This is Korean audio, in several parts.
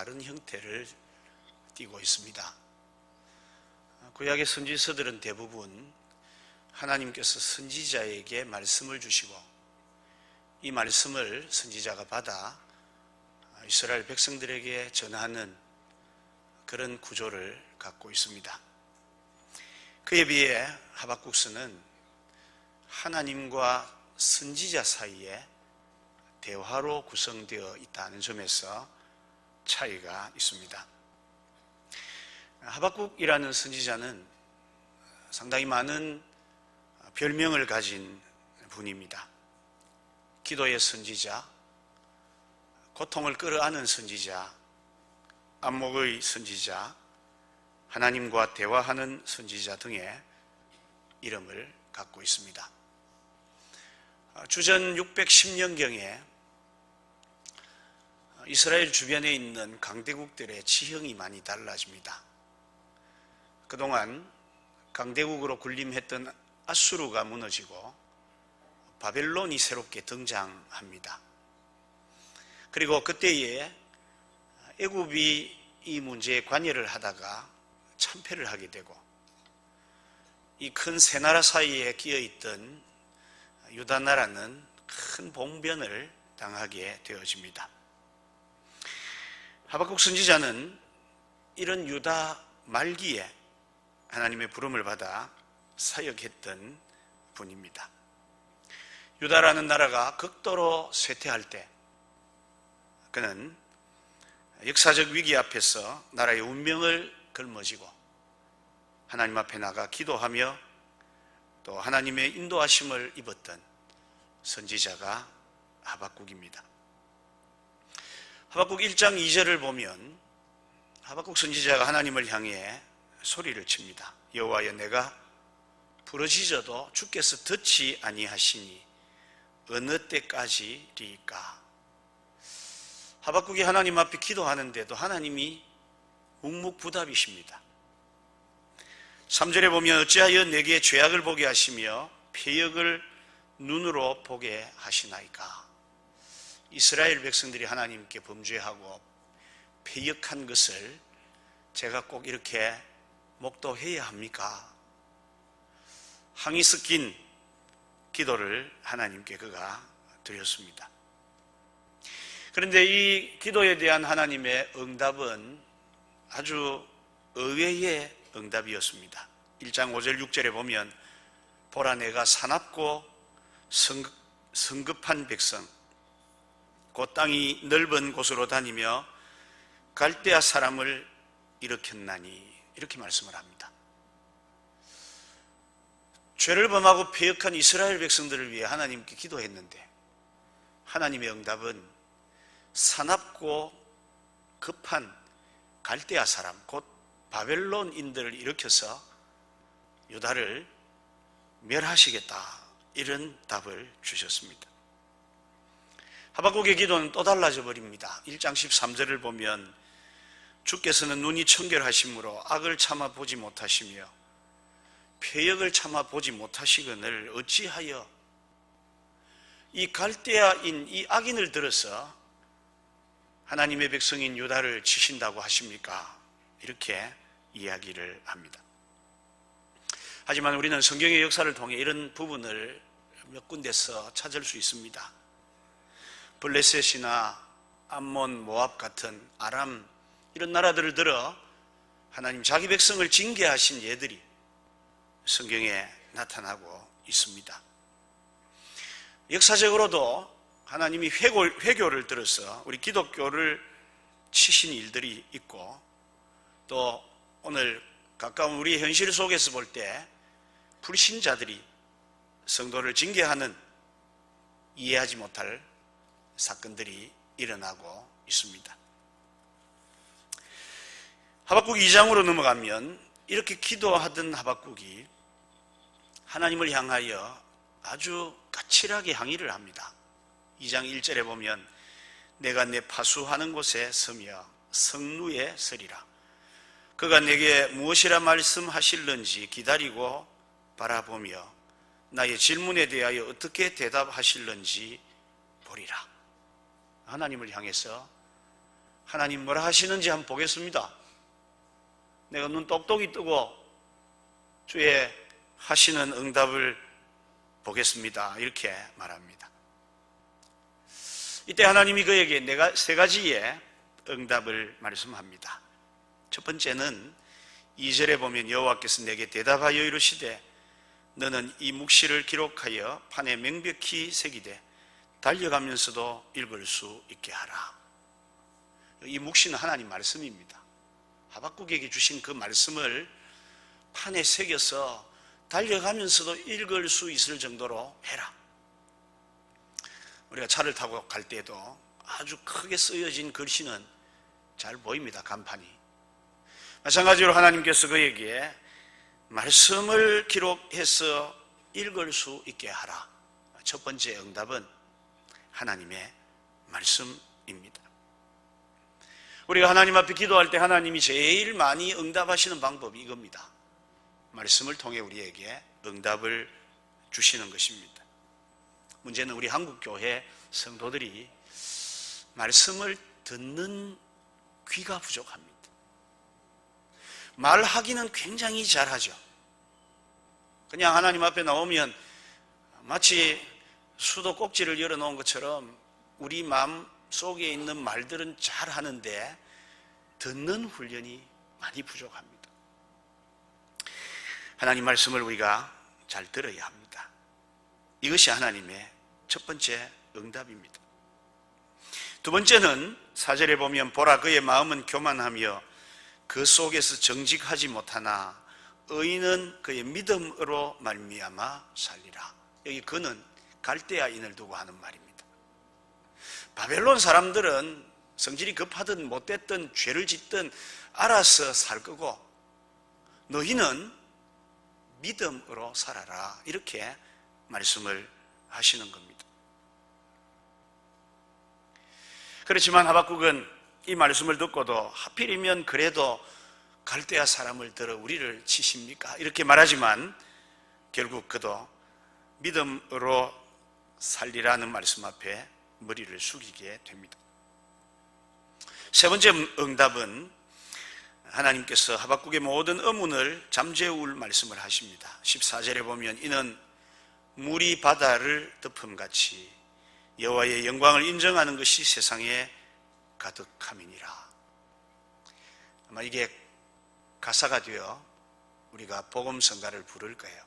다른 형태를 띠고 있습니다. 구약의 선지서들은 대부분 하나님께서 선지자에게 말씀을 주시고 이 말씀을 선지자가 받아 이스라엘 백성들에게 전하는 그런 구조를 갖고 있습니다. 그에 비해 하박국서는 하나님과 선지자 사이에 대화로 구성되어 있다는 점에서 차이가 있습니다. 하박국이라는 선지자는 상당히 많은 별명을 가진 분입니다. 기도의 선지자, 고통을 끌어안은 선지자, 안목의 선지자, 하나님과 대화하는 선지자 등의 이름을 갖고 있습니다. 주전 610년경에 이스라엘 주변에 있는 강대국들의 지형이 많이 달라집니다. 그동안 강대국으로 군림했던 아수르가 무너지고 바벨론이 새롭게 등장합니다. 그리고 그때에 애굽이 이 문제에 관여를 하다가 참패를 하게 되고 이 큰 세 나라 사이에 끼어있던 유다 나라는 큰 봉변을 당하게 되어집니다. 하박국 선지자는 이런 유다 말기에 하나님의 부름을 받아 사역했던 분입니다. 유다라는 나라가 극도로 쇠퇴할 때 그는 역사적 위기 앞에서 나라의 운명을 걸머지고 하나님 앞에 나가 기도하며 또 하나님의 인도하심을 입었던 선지자가 하박국입니다. 하박국 1장 2절을 보면 하박국 선지자가 하나님을 향해 소리를 칩니다. 여호와여, 내가 부르짖어도 주께서 듣지 아니하시니 어느 때까지리까? 하박국이 하나님 앞에 기도하는데도 하나님이 묵묵부답이십니다. 3절에 보면 어찌하여 내게 죄악을 보게 하시며 패역을 눈으로 보게 하시나이까? 이스라엘 백성들이 하나님께 범죄하고 패역한 것을 제가 꼭 이렇게 목도해야 합니까? 항이 섞인 기도를 하나님께 그가 드렸습니다. 그런데 이 기도에 대한 하나님의 응답은 아주 의외의 응답이었습니다. 1장 5절 6절에 보면 보라, 내가 사납고 성급한 백성 곧 땅이 넓은 곳으로 다니며 갈대아 사람을 일으켰나니, 이렇게 말씀을 합니다. 죄를 범하고 패역한 이스라엘 백성들을 위해 하나님께 기도했는데 하나님의 응답은 사납고 급한 갈대아 사람 곧 바벨론인들을 일으켜서 유다를 멸하시겠다, 이런 답을 주셨습니다. 하박국의 기도는 또 달라져 버립니다. 1장 13절을 보면 주께서는 눈이 청결하심으로 악을 참아 보지 못하시며 패역을 참아 보지 못하시거늘 어찌하여 이 갈대아인 이 악인을 들어서 하나님의 백성인 유다를 치신다고 하십니까? 이렇게 이야기를 합니다. 하지만 우리는 성경의 역사를 통해 이런 부분을 몇 군데서 찾을 수 있습니다. 블레셋이나 암몬, 모압 같은 아람, 이런 나라들을 들어 하나님 자기 백성을 징계하신 예들이 성경에 나타나고 있습니다. 역사적으로도 하나님이 회교를 들어서 우리 기독교를 치신 일들이 있고, 또 오늘 가까운 우리의 현실 속에서 볼 때 불신자들이 성도를 징계하는 이해하지 못할 사건들이 일어나고 있습니다. 하박국 2장으로 넘어가면 이렇게 기도하던 하박국이 하나님을 향하여 아주 까칠하게 항의를 합니다. 2장 1절에 보면 내가 내 파수하는 곳에 서며 성루에 서리라. 그가 내게 무엇이라 말씀하실는지 기다리고 바라보며 나의 질문에 대하여 어떻게 대답하실는지 보리라. 하나님을 향해서 하나님 뭐라 하시는지 한번 보겠습니다. 내가 눈 똑똑히 뜨고 주의 하시는 응답을 보겠습니다. 이렇게 말합니다. 이때 하나님이 그에게 내가 세 가지의 응답을 말씀합니다. 첫 번째는 2절에 보면 여호와께서 내게 대답하여 이르시되 너는 이 묵시를 기록하여 판에 명백히 새기되 달려가면서도 읽을 수 있게 하라. 이 묵시는 하나님 말씀입니다. 하박국에게 주신 그 말씀을 판에 새겨서 달려가면서도 읽을 수 있을 정도로 해라. 우리가 차를 타고 갈 때도 아주 크게 쓰여진 글씨는 잘 보입니다. 간판이. 마찬가지로 하나님께서 그에게 말씀을 기록해서 읽을 수 있게 하라. 첫 번째 응답은 하나님의 말씀입니다. 우리가 하나님 앞에 기도할 때 하나님이 제일 많이 응답하시는 방법이 이겁니다. 말씀을 통해 우리에게 응답을 주시는 것입니다. 문제는 우리 한국교회 성도들이 말씀을 듣는 귀가 부족합니다. 말하기는 굉장히 잘하죠. 그냥 하나님 앞에 나오면 마치 수도꼭지를 열어놓은 것처럼 우리 마음 속에 있는 말들은 잘하는데 듣는 훈련이 많이 부족합니다. 하나님 말씀을 우리가 잘 들어야 합니다. 이것이 하나님의 첫 번째 응답입니다. 두 번째는 4절에 보면 보라 그의 마음은 교만하며 그 속에서 정직하지 못하나 의인은 그의 믿음으로 말미암아 살리라. 여기 그는 갈대아인을 두고 하는 말입니다. 바벨론 사람들은 성질이 급하든 못됐든 죄를 짓든 알아서 살 거고 너희는 믿음으로 살아라. 이렇게 말씀을 하시는 겁니다. 그렇지만 하박국은 이 말씀을 듣고도 하필이면 그래도 갈대아 사람을 들어 우리를 치십니까? 이렇게 말하지만 결국 그도 믿음으로 살리라는 말씀 앞에 머리를 숙이게 됩니다. 세 번째 응답은 하나님께서 하박국의 모든 의문을 잠재울 말씀을 하십니다. 14절에 보면 이는 물이 바다를 덮음같이 여호와의 영광을 인정하는 것이 세상에 가득함이니라. 아마 이게 가사가 되어 우리가 복음성가를 부를 거예요.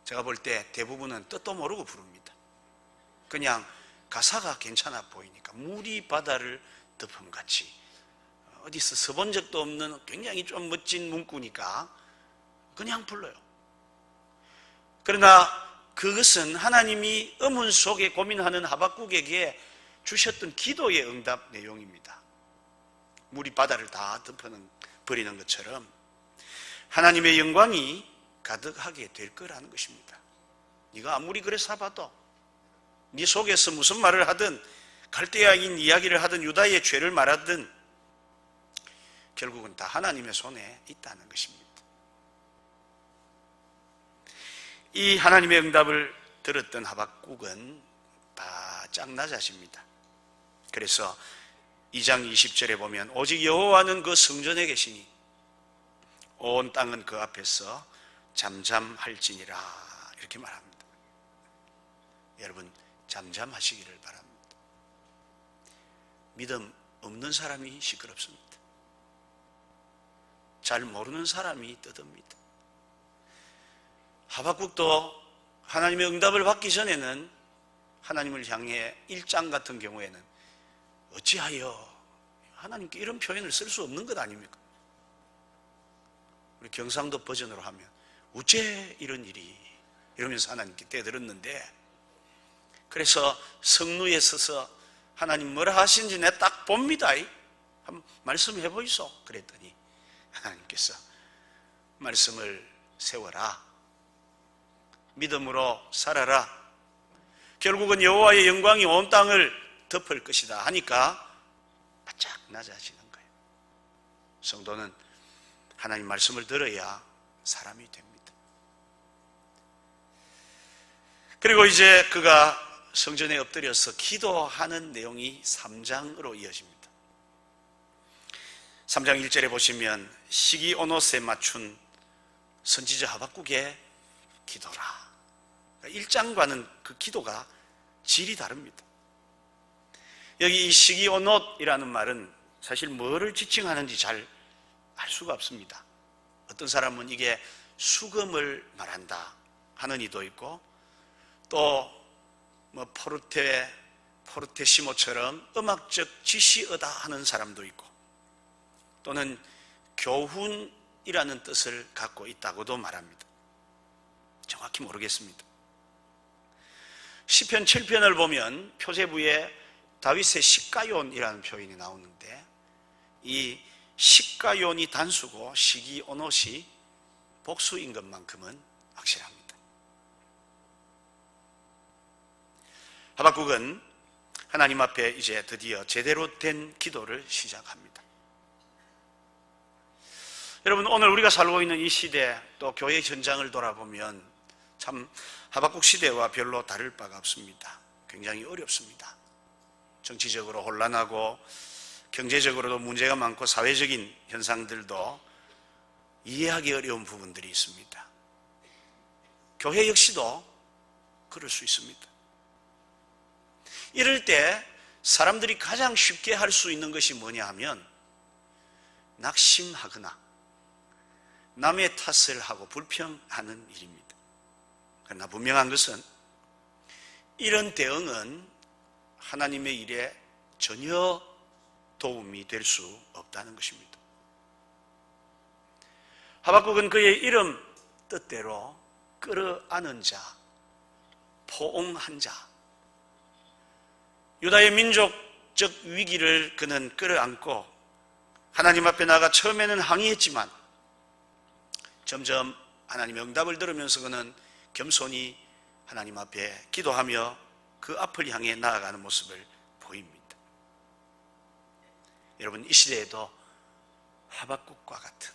제가 볼 때 대부분은 뜻도 모르고 부릅니다. 그냥 가사가 괜찮아 보이니까 물이 바다를 덮음같이 어디서 써본 적도 없는 굉장히 좀 멋진 문구니까 그냥 불러요. 그러나 그것은 하나님이 의문 속에 고민하는 하박국에게 주셨던 기도의 응답 내용입니다. 물이 바다를 다 덮어버리는 것처럼 하나님의 영광이 가득하게 될 거라는 것입니다. 네가 아무리 그래 살아봐도 네 속에서 무슨 말을 하든 갈대아인 이야기를 하든 유다의 죄를 말하든 결국은 다 하나님의 손에 있다는 것입니다. 이 하나님의 응답을 들었던 하박국은 바짝 낮아집니다. 그래서 2장 20절에 보면 오직 여호와는 그 성전에 계시니 온 땅은 그 앞에서 잠잠할지니라 이렇게 말합니다. 여러분 잠잠하시기를 바랍니다. 믿음 없는 사람이 시끄럽습니다. 잘 모르는 사람이 떠듭니다. 하박국도 하나님의 응답을 받기 전에는 하나님을 향해 1장 같은 경우에는 어찌하여 하나님께 이런 표현을 쓸 수 없는 것 아닙니까? 우리 경상도 버전으로 하면 어째 이런 일이 이러면서 하나님께 대들었는데 그래서 성루에 서서 하나님 뭐라 하시는지 내가 딱 봅니다. 한번 말씀해 보이소. 그랬더니 하나님께서 말씀을 세워라. 믿음으로 살아라. 결국은 여호와의 영광이 온 땅을 덮을 것이다 하니까 바짝 낮아지는 거예요. 성도는 하나님 말씀을 들어야 사람이 됩니다. 그리고 이제 그가 성전에 엎드려서 기도하는 내용이 3장으로 이어집니다. 3장 1절에 보시면 시기오노스에 맞춘 선지자 하박국의 기도라. 1장과는 그 기도가 질이 다릅니다. 여기 이 시기오노이라는 말은 사실 뭐를 지칭하는지 잘 알 수가 없습니다. 어떤 사람은 이게 수금을 말한다 하는 이도 있고, 또 뭐 포르테시모처럼 음악적 지시어다 하는 사람도 있고, 또는 교훈이라는 뜻을 갖고 있다고도 말합니다. 정확히 모르겠습니다. 시편 7편을 보면 표제부에 다윗의 시가요이라는 표현이 나오는데, 이 시가요이 단수고 시기오노시 복수인 것만큼은 확실합니다. 하박국은 하나님 앞에 이제 드디어 제대로 된 기도를 시작합니다. 여러분, 오늘 우리가 살고 있는 이 시대, 또 교회 현장을 돌아보면 참 하박국 시대와 별로 다를 바가 없습니다. 굉장히 어렵습니다. 정치적으로 혼란하고 경제적으로도 문제가 많고 사회적인 현상들도 이해하기 어려운 부분들이 있습니다. 교회 역시도 그럴 수 있습니다. 이럴 때 사람들이 가장 쉽게 할 수 있는 것이 뭐냐 하면 낙심하거나 남의 탓을 하고 불평하는 일입니다. 그러나 분명한 것은 이런 대응은 하나님의 일에 전혀 도움이 될 수 없다는 것입니다. 하박국은 그의 이름 뜻대로 끌어안은 자, 포옹한 자, 유다의 민족적 위기를 그는 끌어안고 하나님 앞에 나가 처음에는 항의했지만 점점 하나님의 응답을 들으면서 그는 겸손히 하나님 앞에 기도하며 그 앞을 향해 나아가는 모습을 보입니다. 여러분, 이 시대에도 하박국과 같은,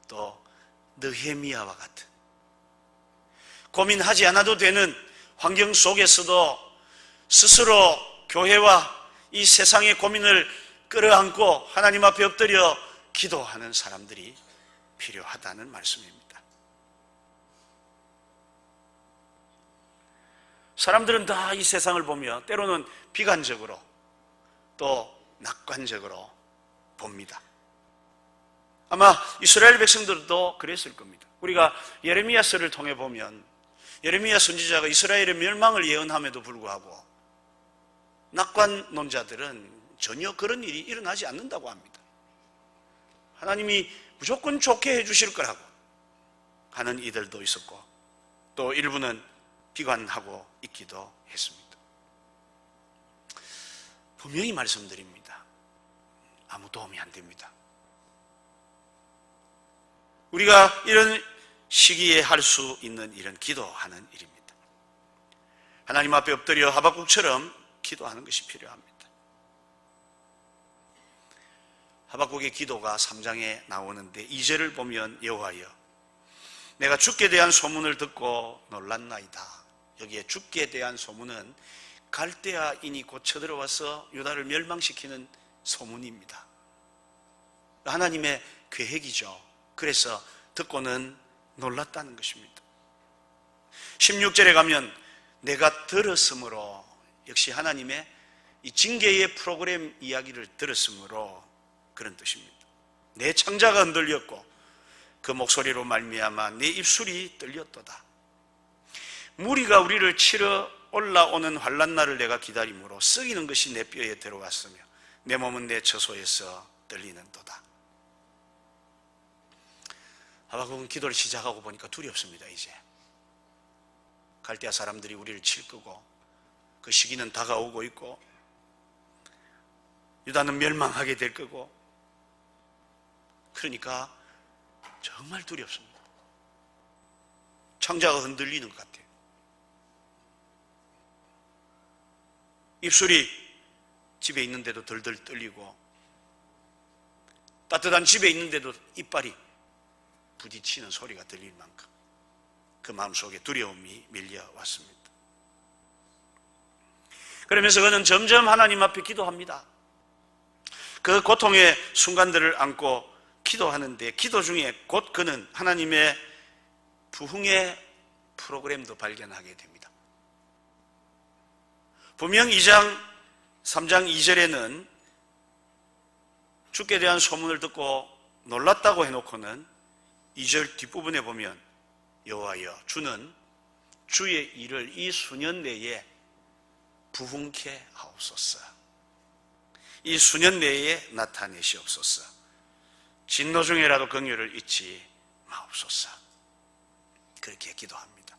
또 느헤미야와 같은 고민하지 않아도 되는 환경 속에서도 스스로 교회와 이 세상의 고민을 끌어안고 하나님 앞에 엎드려 기도하는 사람들이 필요하다는 말씀입니다. 사람들은 다 이 세상을 보며 때로는 비관적으로 또 낙관적으로 봅니다. 아마 이스라엘 백성들도 그랬을 겁니다. 우리가 예레미야서를 통해 보면 예레미야 선지자가 이스라엘의 멸망을 예언함에도 불구하고 낙관론자들은 전혀 그런 일이 일어나지 않는다고 합니다. 하나님이 무조건 좋게 해주실 거라고 하는 이들도 있었고, 또 일부는 비관하고 있기도 했습니다. 분명히 말씀드립니다. 아무 도움이 안 됩니다. 우리가 이런 시기에 할 수 있는 일은 기도하는 일입니다. 하나님 앞에 엎드려 하박국처럼 기도하는 것이 필요합니다. 하박국의 기도가 3장에 나오는데 2절을 보면 여호와여, 내가 주께 대한 소문을 듣고 놀랐나이다. 여기에 주께 대한 소문은 갈대아인이 곧 쳐들어와서 유다를 멸망시키는 소문입니다. 하나님의 계획이죠. 그래서 듣고는 놀랐다는 것입니다. 16절에 가면 내가 들었으므로, 역시 하나님의 이 징계의 프로그램 이야기를 들었으므로 그런 뜻입니다. 내 창자가 흔들렸고 그 목소리로 말미암아 내 입술이 떨렸도다. 무리가 우리를 치러 올라오는 환난날을 내가 기다림으로 썩이는 것이 내 뼈에 들어왔으며 내 몸은 내 처소에서 떨리는도다. 하박국은 기도를 시작하고 보니까 두렵습니다. 이제 갈대아 사람들이 우리를 칠 거고 그 시기는 다가오고 있고 유다는 멸망하게 될 거고, 그러니까 정말 두렵습니다. 창자가 흔들리는 것 같아요. 입술이 집에 있는데도 덜덜 떨리고 따뜻한 집에 있는데도 이빨이 부딪히는 소리가 들릴 만큼 그 마음속에 두려움이 밀려왔습니다. 그러면서 그는 점점 하나님 앞에 기도합니다. 그 고통의 순간들을 안고 기도하는데 기도 중에 곧 그는 하나님의 부흥의 프로그램도 발견하게 됩니다. 분명 2장 3장 2절에는 주께 대한 소문을 듣고 놀랐다고 해놓고는 2절 뒷부분에 보면 여호와여 주는 주의 일을 이 수년 내에 부흥케 하옵소서. 이 수년 내에 나타내시옵소서. 진노 중에라도 긍휼을 잊지 마옵소서. 그렇게 기도합니다.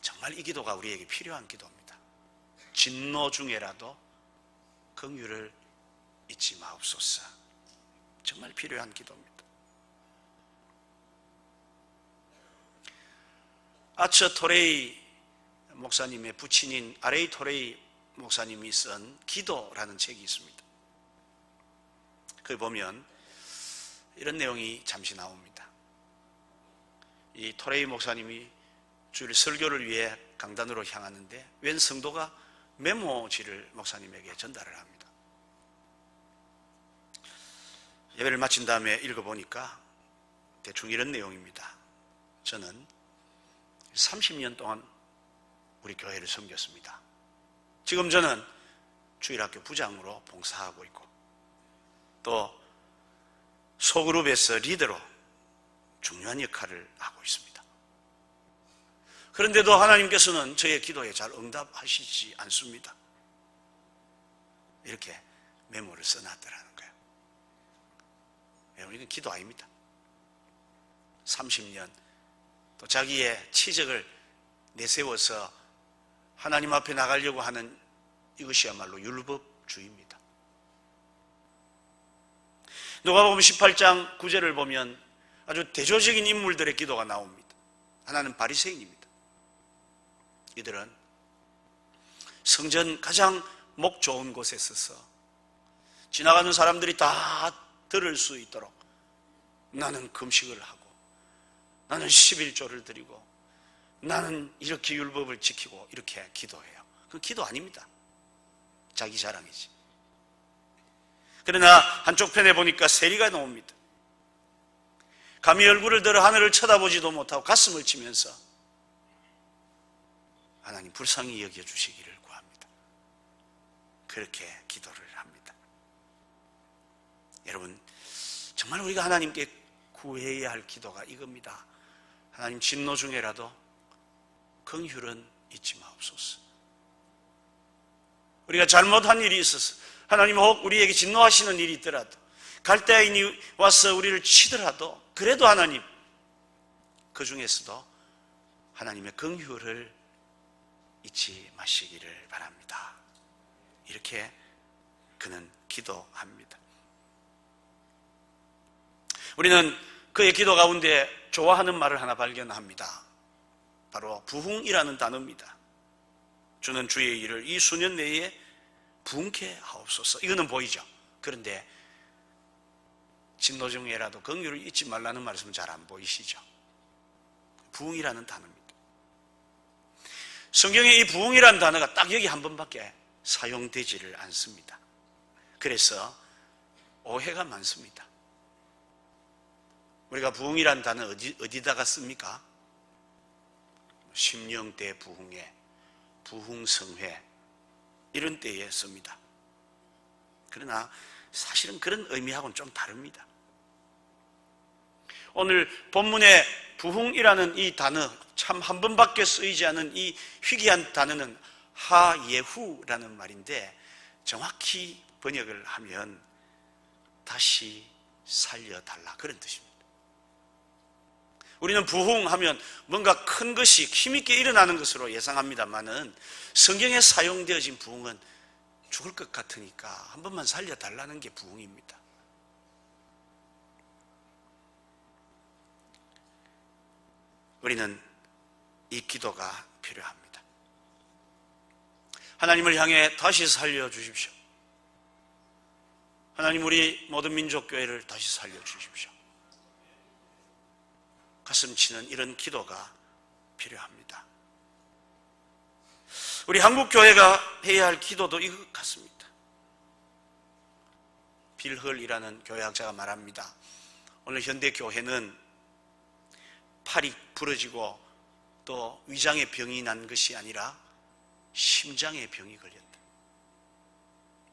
정말 이 기도가 우리에게 필요한 기도입니다. 진노 중에라도 긍휼을 잊지 마옵소서. 정말 필요한 기도입니다. 아처 토레이 목사님의 부친인 아레이 토레이 목사님이 쓴 기도라는 책이 있습니다. 그걸 보면 이런 내용이 잠시 나옵니다. 이 토레이 목사님이 주일 설교를 위해 강단으로 향하는데 웬 성도가 메모지를 목사님에게 전달을 합니다. 예배를 마친 다음에 읽어보니까 대충 이런 내용입니다. 저는 30년 동안 우리 교회를 섬겼습니다. 지금 저는 주일학교 부장으로 봉사하고 있고 또 소그룹에서 리더로 중요한 역할을 하고 있습니다. 그런데도 하나님께서는 저의 기도에 잘 응답하시지 않습니다. 이렇게 메모를 써놨더라는 거예요. 여러분, 이건 기도 아닙니다. 30년 또 자기의 치적을 내세워서 하나님 앞에 나가려고 하는 이것이야말로 율법주의입니다. 누가복음 18장 9절을 보면 아주 대조적인 인물들의 기도가 나옵니다. 하나는 바리새인입니다. 이들은 성전 가장 목 좋은 곳에 서서 지나가는 사람들이 다 들을 수 있도록 나는 금식을 하고 나는 11조를 드리고 나는 이렇게 율법을 지키고 이렇게 기도해요. 그건 기도 아닙니다. 자기 자랑이지. 그러나 한쪽 편에 보니까 세리가 나옵니다. 감히 얼굴을 들어 하늘을 쳐다보지도 못하고 가슴을 치면서 하나님 불쌍히 여겨주시기를 구합니다. 그렇게 기도를 합니다. 여러분, 정말 우리가 하나님께 구해야 할 기도가 이겁니다. 하나님 진노 중에라도 긍휼은 잊지 마옵소서. 우리가 잘못한 일이 있어서 하나님 혹 우리에게 진노하시는 일이 있더라도 갈대아인이 와서 우리를 치더라도 그래도 하나님 그 중에서도 하나님의 긍휼을 잊지 마시기를 바랍니다. 이렇게 그는 기도합니다. 우리는 그의 기도 가운데 좋아하는 말을 하나 발견합니다. 바로 부흥이라는 단어입니다. 주는 주의 일을 이 수년 내에 부흥케 하옵소서. 이거는 보이죠. 그런데 진노 중에라도 긍휼을 잊지 말라는 말씀은 잘 안 보이시죠. 부흥이라는 단어입니다. 성경에 이 부흥이라는 단어가 딱 여기 한 번밖에 사용되지를 않습니다. 그래서 오해가 많습니다. 우리가 부흥이라는 단어 어디다가 씁니까? 심령대 부흥회, 부흥성회 이런 때에 씁니다. 그러나 사실은 그런 의미하고는 좀 다릅니다. 오늘 본문의 부흥이라는 이 단어, 참 한 번밖에 쓰이지 않은 이 희귀한 단어는 하예후라는 말인데 정확히 번역을 하면 다시 살려달라 그런 뜻입니다. 우리는 부흥하면 뭔가 큰 것이 힘있게 일어나는 것으로 예상합니다만은 성경에 사용되어진 부흥은 죽을 것 같으니까 한 번만 살려달라는 게 부흥입니다. 우리는 이 기도가 필요합니다. 하나님을 향해 다시 살려주십시오. 하나님 우리 모든 민족교회를 다시 살려주십시오. 가슴 치는 이런 기도가 필요합니다. 우리 한국교회가 해야 할 기도도 이것 같습니다. 빌헐이라는 교회학자가 말합니다. 오늘 현대 교회는 팔이 부러지고 또 위장에 병이 난 것이 아니라 심장에 병이 걸렸다.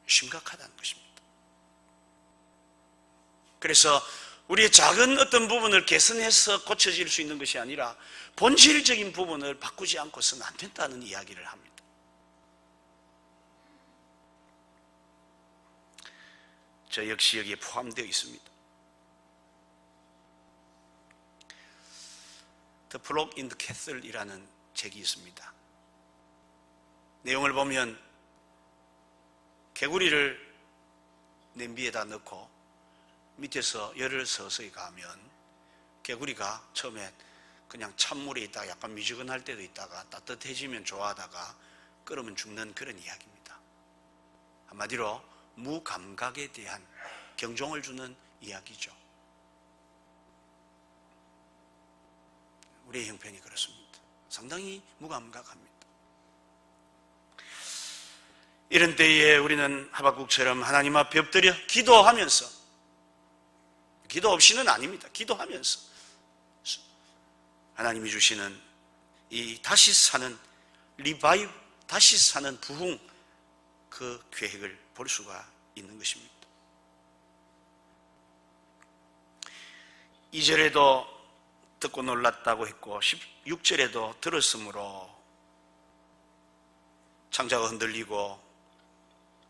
심각하다는 것입니다. 그래서 우리의 작은 어떤 부분을 개선해서 고쳐질 수 있는 것이 아니라 본질적인 부분을 바꾸지 않고서는 안 된다는 이야기를 합니다. 저 역시 여기에 포함되어 있습니다. The Frog in the Castle이라는 책이 있습니다. 내용을 보면 개구리를 냄비에다 넣고 밑에서 열을 서서히 가면 개구리가 처음에 그냥 찬물에 있다가 약간 미지근할 때도 있다가 따뜻해지면 좋아하다가 끓으면 죽는 그런 이야기입니다. 한마디로 무감각에 대한 경종을 주는 이야기죠. 우리의 형편이 그렇습니다. 상당히 무감각합니다. 이런 때에 우리는 하박국처럼 하나님 앞에 엎드려 기도하면서, 기도 없이는 아닙니다. 기도하면서 하나님이 주시는 이 다시 사는 리바이브, 다시 사는 부흥, 그 계획을 볼 수가 있는 것입니다. 2절에도 듣고 놀랐다고 했고 16절에도 들었으므로 창자가 흔들리고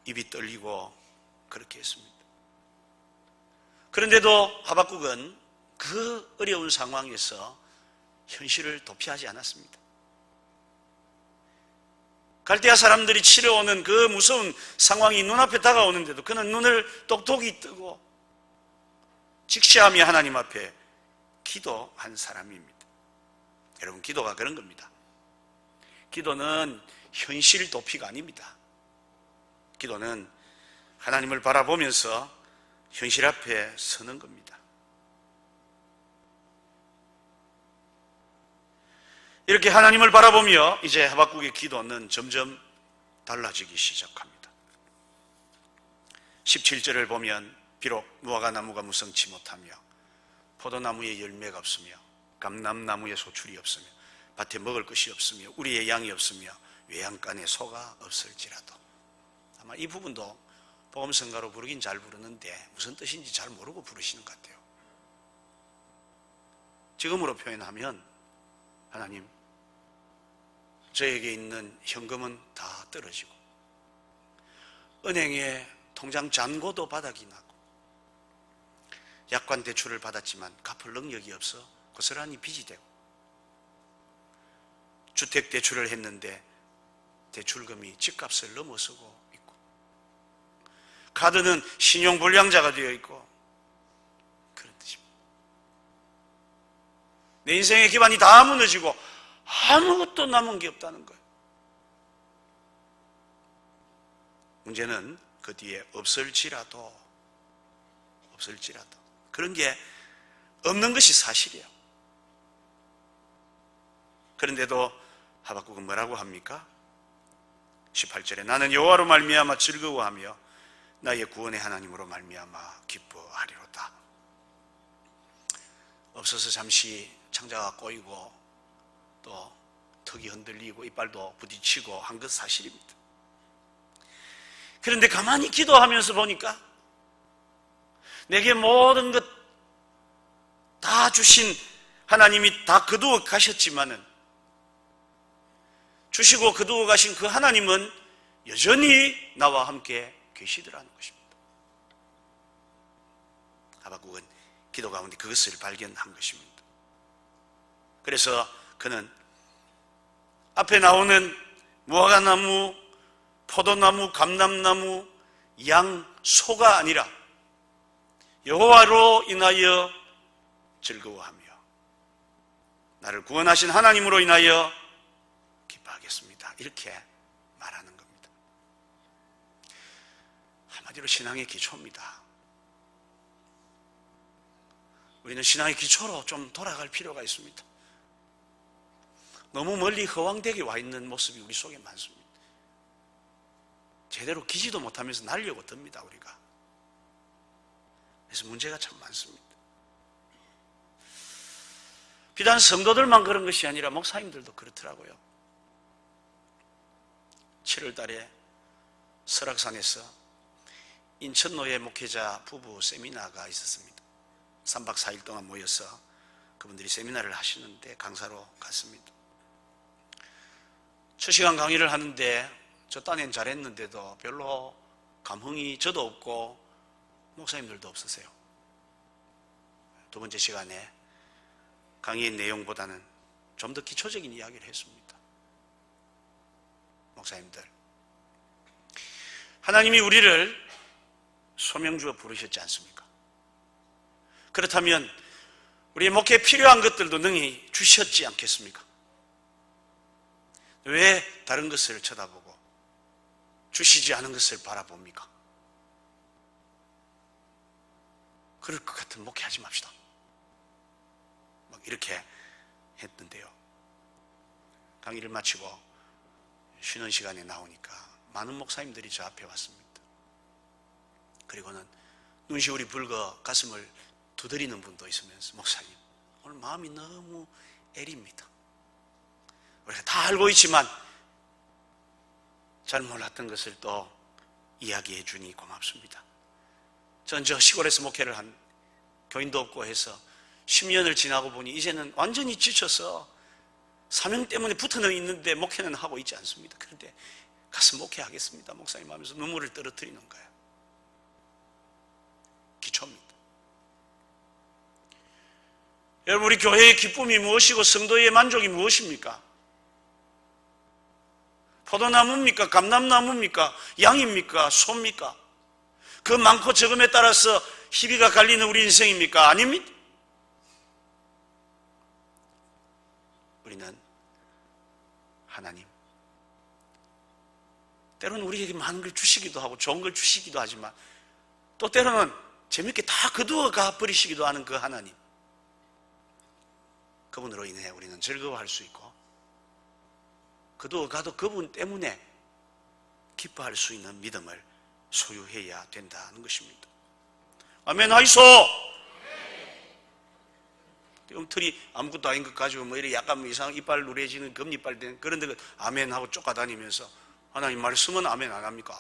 입이 떨리고 그렇게 했습니다. 그런데도 하박국은 그 어려운 상황에서 현실을 도피하지 않았습니다. 갈대아 사람들이 치러오는 그 무서운 상황이 눈앞에 다가오는데도 그는 눈을 똑똑히 뜨고 직시하며 하나님 앞에 기도한 사람입니다. 여러분, 기도가 그런 겁니다. 기도는 현실 도피가 아닙니다. 기도는 하나님을 바라보면서 현실 앞에 서는 겁니다. 이렇게 하나님을 바라보며 이제 하박국의 기도는 점점 달라지기 시작합니다. 17절을 보면 비록 무화과 나무가 무성치 못하며 포도나무에 열매가 없으며 감람나무에 소출이 없으며 밭에 먹을 것이 없으며 우리의 양이 없으며 외양간에 소가 없을지라도, 아마 이 부분도 복음성가로 부르긴 잘 부르는데 무슨 뜻인지 잘 모르고 부르시는 것 같아요. 지금으로 표현하면 하나님, 저에게 있는 현금은 다 떨어지고 은행에 통장 잔고도 바닥이 나고 약관 대출을 받았지만 갚을 능력이 없어 고스란히 빚이 되고 주택 대출을 했는데 대출금이 집값을 넘어서고 있고 카드는 신용불량자가 되어 있고 그런 뜻입니다. 내 인생의 기반이 다 무너지고 아무것도 남은 게 없다는 거예요. 문제는 그 뒤에 없을지라도 그런 게 없는 것이 사실이에요. 그런데도 하박국은 뭐라고 합니까? 18절에 나는 여호와로 말미암아 즐거워하며 나의 구원의 하나님으로 말미암아 기뻐하리로다. 없어서 잠시 창자가 꼬이고 또 턱이 흔들리고 이빨도 부딪히고 한 것 사실입니다. 그런데 가만히 기도하면서 보니까 내게 모든 것 다 주신 하나님이 다 거두어 가셨지만은 주시고 거두어 가신 그 하나님은 여전히 나와 함께 계시더라는 것입니다. 하박국은 기도 가운데 그것을 발견한 것입니다. 그래서 그는 앞에 나오는 무화과나무, 포도나무, 감람나무, 양, 소가 아니라 여호와로 인하여 즐거워하며 나를 구원하신 하나님으로 인하여 기뻐하겠습니다. 이렇게 말하는 겁니다. 한마디로 신앙의 기초입니다. 우리는 신앙의 기초로 좀 돌아갈 필요가 있습니다. 너무 멀리 허황되게 와 있는 모습이 우리 속에 많습니다. 제대로 기지도 못하면서 날려고 듭니다, 우리가. 그래서 문제가 참 많습니다. 비단 성도들만 그런 것이 아니라 목사님들도 그렇더라고요. 7월 달에 설악산에서 인천노예 목회자 부부 세미나가 있었습니다. 3박 4일 동안 모여서 그분들이 세미나를 하시는데 강사로 갔습니다. 첫 시간 강의를 하는데 저 딴엔 잘했는데도 별로 감흥이 저도 없고 목사님들도 없으세요. 두 번째 시간에 강의의 내용보다는 좀 더 기초적인 이야기를 했습니다. 목사님들, 하나님이 우리를 소명주어 부르셨지 않습니까? 그렇다면 우리의 목회에 필요한 것들도 능히 주셨지 않겠습니까? 왜 다른 것을 쳐다보고 주시지 않은 것을 바라봅니까? 그럴 것 같은 목회하지 맙시다. 막 이렇게 했는데요. 강의를 마치고 쉬는 시간에 나오니까 많은 목사님들이 저 앞에 왔습니다. 그리고는 눈시울이 붉어 가슴을 두드리는 분도 있으면서 목사님, 오늘 마음이 너무 애립니다. 우리가 다 알고 있지만 잘 몰랐던 것을 또 이야기해 주니 고맙습니다. 전 저 시골에서 목회를 한 교인도 없고 해서 10년을 지나고 보니 이제는 완전히 지쳐서 사명 때문에 붙어는 있는데 목회는 하고 있지 않습니다. 그런데 가서 목회하겠습니다 목사님 하면서 눈물을 떨어뜨리는 거예요. 기초입니다. 여러분, 우리 교회의 기쁨이 무엇이고 성도의 만족이 무엇입니까? 포도나무입니까? 감람나무입니까? 양입니까? 소입니까? 그 많고 적음에 따라서 희비가 갈리는 우리 인생입니까? 아닙니다. 우리는 하나님, 때로는 우리에게 많은 걸 주시기도 하고 좋은 걸 주시기도 하지만 또 때로는 재밌게 다 거두어 가버리시기도 하는 그 하나님, 그분으로 인해 우리는 즐거워할 수 있고 거두어 가도 그분 때문에 기뻐할 수 있는 믿음을 소유해야 된다는 것입니다. 아멘 하이소. 엉터리 아무것도 아닌 것 가지고 뭐 이렇게 약간 이상 이빨 누래지는 금이빨 된 그런 데 아멘 하고 쫓아다니면서 하나님 말씀은 아멘 안 합니까?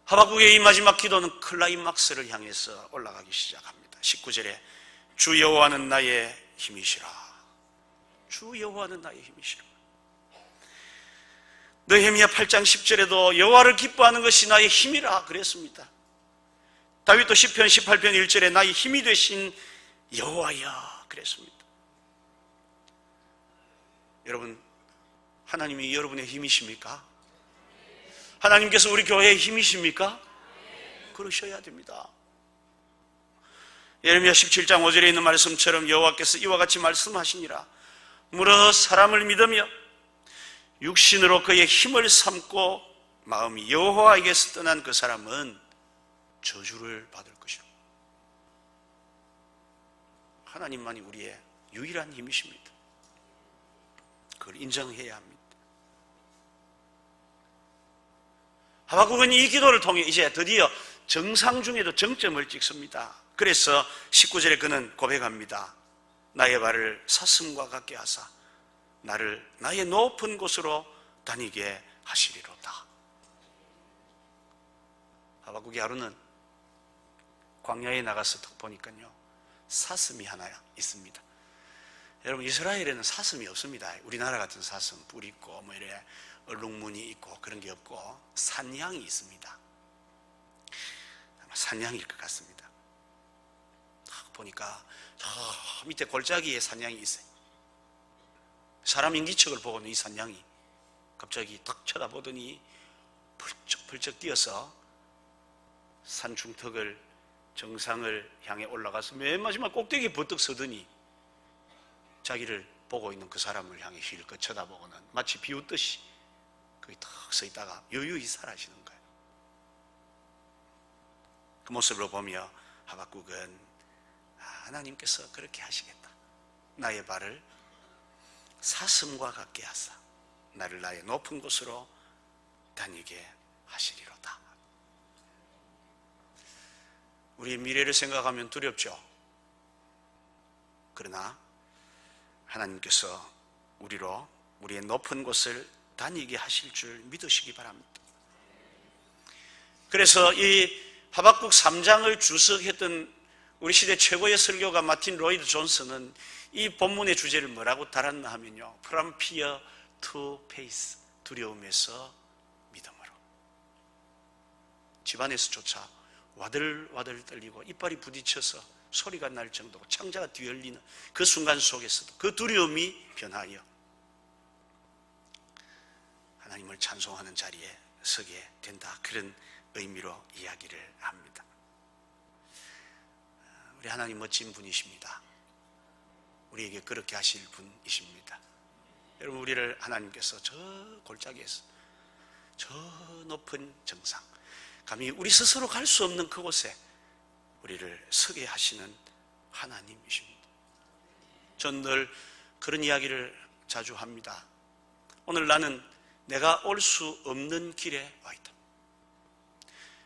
하박국의 이 마지막 기도는 클라이막스를 향해서 올라가기 시작합니다. 19절에 주 여호와는 나의 힘이시라. 주 여호와는 나의 힘이시라. 느헤미야 8장 10절에도 여호와를 기뻐하는 것이 나의 힘이라 그랬습니다. 다윗도 시편 18편 1절에 나의 힘이 되신 여호와야 그랬습니다. 여러분, 하나님이 여러분의 힘이십니까? 하나님께서 우리 교회의 힘이십니까? 그러셔야 됩니다. 예레미야 17장 5절에 있는 말씀처럼 여호와께서 이와 같이 말씀하시니라. 무릇 사람을 믿으며 육신으로 그의 힘을 삼고 마음이 여호와에게서 떠난 그 사람은 저주를 받을 것이라. 하나님만이 우리의 유일한 힘이십니다. 그걸 인정해야 합니다. 하박국은 이 기도를 통해 이제 드디어 정상 중에도 정점을 찍습니다. 그래서 19절에 그는 고백합니다. 나의 발을 사슴과 같게 하사 나를 나의 높은 곳으로 다니게 하시리로다. 하박국의 하루는 광야에 나가서 딱 보니까요, 사슴이 하나 있습니다. 여러분, 이스라엘에는 사슴이 없습니다. 우리나라 같은 사슴, 뿔 있고 뭐 이래 얼룩무늬 있고 그런 게 없고 산양이 있습니다. 아마 산양일 것 같습니다. 보니까 저 밑에 골짜기에 산양이 있어요. 사람 인기척을 보고는 이 산양이 갑자기 딱 쳐다보더니 펄쩍펄쩍 뛰어서 산 중턱을 정상을 향해 올라가서 맨 마지막 꼭대기에 버뜩 서더니 자기를 보고 있는 그 사람을 향해 힐끗 쳐다보고는 마치 비웃듯이 거기 탁 서 있다가 여유히 사라지는 거예요. 그 모습을 보며 하박국은 하나님께서 그렇게 하시겠다. 나의 발을 사슴과 같게 하사 나를 나의 높은 곳으로 다니게 하시리로다. 우리 미래를 생각하면 두렵죠. 그러나 하나님께서 우리의 높은 곳을 다니게 하실 줄 믿으시기 바랍니다. 그래서 이 하박국 3장을 주석했던 우리 시대 최고의 설교가 마틴 로이드 존슨은 이 본문의 주제를 뭐라고 달았나 하면요, From fear to faith, 두려움에서 믿음으로. 집안에서조차 와들와들 떨리고 이빨이 부딪혀서 소리가 날 정도고 창자가 뒤흔리는 그 순간 속에서도 그 두려움이 변하여 하나님을 찬송하는 자리에 서게 된다, 그런 의미로 이야기를 합니다. 우리 하나님 멋진 분이십니다. 우리에게 그렇게 하실 분이십니다. 여러분, 우리를 하나님께서 저 골짜기에서 저 높은 정상, 감히 우리 스스로 갈 수 없는 그곳에 우리를 서게 하시는 하나님이십니다. 전 늘 그런 이야기를 자주 합니다. 오늘 나는 내가 올 수 없는 길에 와 있다.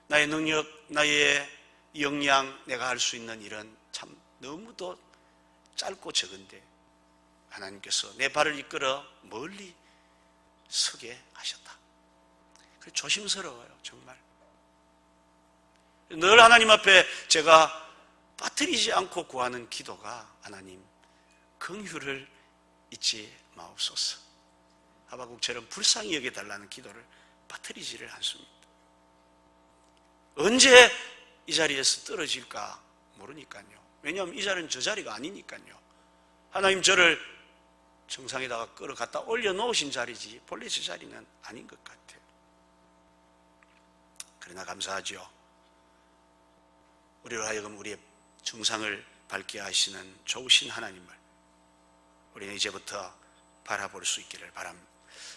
나의 능력, 나의 역량, 내가 할 수 있는 일은 참 너무도 짧고 적은데 하나님께서 내 발을 이끌어 멀리 서게 하셨다. 그래서 조심스러워요, 정말. 늘 하나님 앞에 제가 빠뜨리지 않고 구하는 기도가, 하나님 긍휼을 잊지 마옵소서. 하박국처럼 불쌍히 여겨달라는 기도를 빠뜨리지를 않습니다. 언제 이 자리에서 떨어질까 모르니까요. 왜냐하면 이 자리는 저 자리가 아니니까요. 하나님 저를 정상에다가 끌어갖다 올려놓으신 자리지 본래 저 자리는 아닌 것 같아요. 그러나 감사하죠. 우리로 하여금 우리의 정상을 밟게 하시는 좋으신 하나님을 우리는 이제부터 바라볼 수 있기를 바랍니다.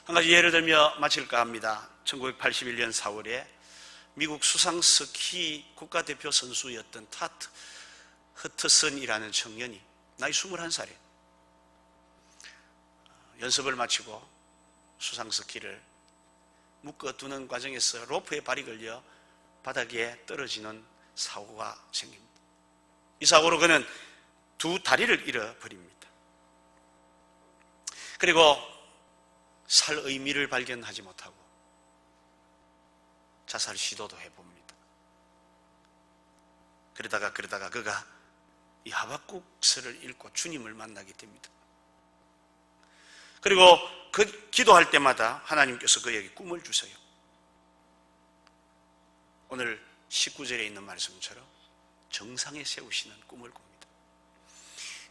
한 가지 예를 들며 마칠까 합니다. 1981년 4월에 미국 수상 스키 국가대표 선수였던 타트 허트슨이라는 청년이 나이 21살에 연습을 마치고 수상 스키를 묶어두는 과정에서 로프에 발이 걸려 바닥에 떨어지는 사고가 생깁니다. 이 사고로 그는 두 다리를 잃어버립니다. 그리고 살 의미를 발견하지 못하고 자살 시도도 해봅니다. 그러다가 그가 이 하박국서를 읽고 주님을 만나게 됩니다. 그리고 그 기도할 때마다 하나님께서 그에게 꿈을 주세요. 오늘 19절에 있는 말씀처럼 정상에 세우시는 꿈을 꿉니다.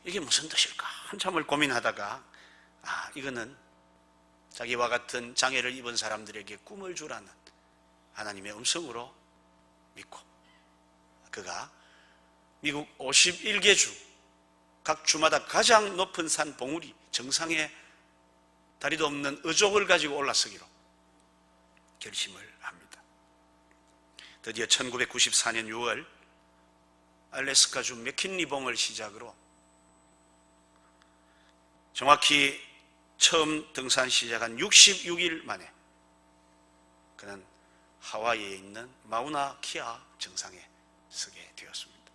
이게 무슨 뜻일까? 한참을 고민하다가 이거는 자기와 같은 장애를 입은 사람들에게 꿈을 주라는 하나님의 음성으로 믿고 그가 미국 51개 주 각 주마다 가장 높은 산 봉우리 정상에 다리도 없는 의족을 가지고 올라서기로 결심을 합니다. 드디어 1994년 6월 알래스카주 맥킨리봉을 시작으로 정확히 처음 등산 시작한 66일 만에 그는 하와이에 있는 마우나키아 정상에 서게 되었습니다.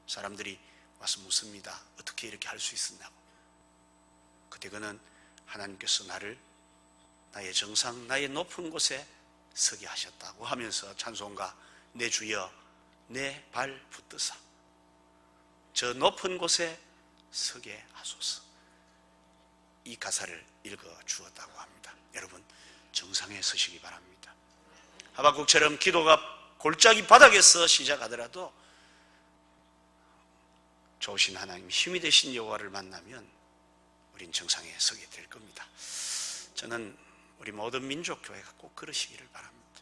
사람들이 와서 묻습니다. 어떻게 이렇게 할 수 있었냐고. 그때 그는 하나님께서 나의 정상, 나의 높은 곳에 서게 하셨다고 하면서 찬송가 내 주여 내 발 붙드사 저 높은 곳에 서게 하소서, 이 가사를 읽어 주었다고 합니다. 여러분, 정상에 서시기 바랍니다. 하박국처럼 기도가 골짜기 바닥에서 시작하더라도 좋으신 하나님, 힘이 되신 여호와를 만나면 우린 정상에 서게 될 겁니다. 저는 우리 모든 민족교회가 꼭 그러시기를 바랍니다.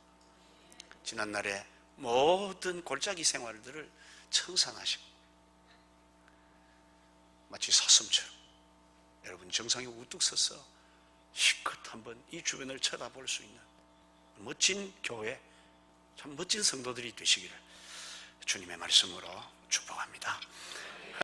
지난날에 모든 골짜기 생활들을 청산하시고 마치 사슴처럼 여러분 정상에 우뚝 서서 실컷 한번 이 주변을 쳐다볼 수 있는 멋진 교회, 참 멋진 성도들이 되시기를 주님의 말씀으로 축복합니다.